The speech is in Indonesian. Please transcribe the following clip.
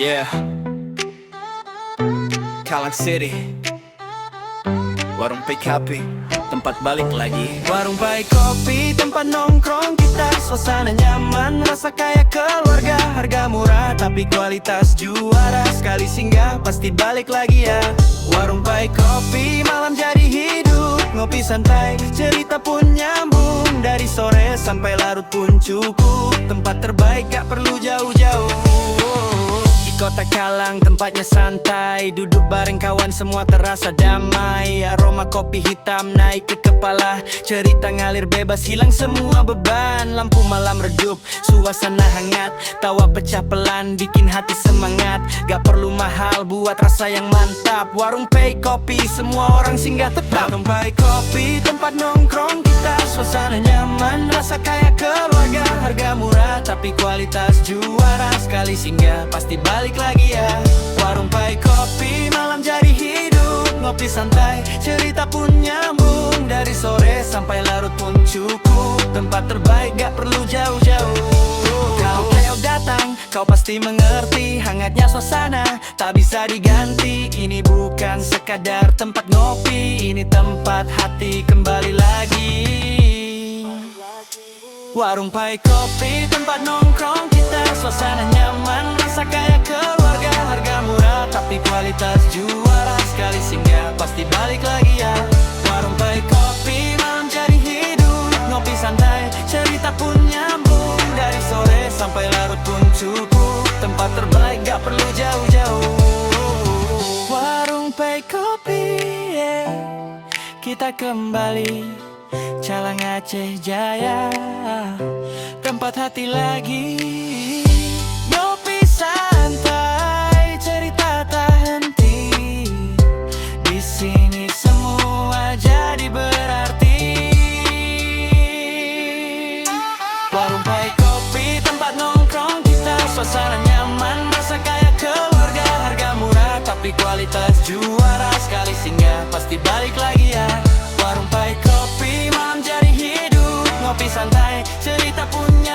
Yeah, Kalang City, warung PKP, tempat balik lagi. Warung baik kopi, tempat nongkrong kita. Suasana nyaman, rasa kayak keluarga. Harga murah tapi kualitas juara. Sekali singgah pasti balik lagi ya. Warung baik kopi, malam jadi hidup. Ngopi santai, cerita pun nyambung. Dari sore sampai larut pun cukup. Tempat terbaik gak perlu jauh-jauh. Kota Kalang tempatnya santai, duduk bareng kawan semua terasa damai. Aroma kopi hitam naik ke kepala, cerita ngalir bebas hilang semua beban. Lampu malam redup, suasana hangat, tawa pecah pelan bikin hati semangat. Gak perlu mahal buat rasa yang mantap. Warung Pay Kopi semua orang singgah tetap. Warung Pay Kopi tempat nongkrong kita. Suasana nyaman, rasa kayak keluarga. Harga murah tapi kualitas juara. Sekali singgah pasti balik lagi ya. Warung Pay Kopi, malam jadi hidup. Ngopi santai, cerita pun nyambung. Dari sore sampai larut pun cukup. Tempat terbaik gak perlu jauh-jauh. Kalau datang, kau pasti mengerti. Hangatnya suasana, tak bisa diganti. Ini bukan sekadar tempat ngopi, ini tempat hati kembali lagi. Warung Pay Kopi, tempat nongkrong kita. Suasana nyaman, rasa kayak keluarga. Harga murah tapi kualitas juara. Sekali singgah pasti balik lagi ya. Warung Pay Kopi, malam jadi hidup. Ngopi santai, cerita pun nyambung. Dari sore sampai larut pun cukup. Tempat terbaik gak perlu jauh-jauh. Warung Pay Kopi, yeah. Kita kembali Calang Aceh Jaya, tempat hati lagi. Ngopi santai, cerita tak henti. Di sini semua jadi berarti. Warung Pay Kopi, tempat nongkrong kita. Suasana nyaman, rasa kayak keluarga. Harga murah tapi kualitas juara. Sekali singgah pasti balik lagi ya. Warung Pay Kopi, malam jadi hidup. Ngopi santai, cerita punya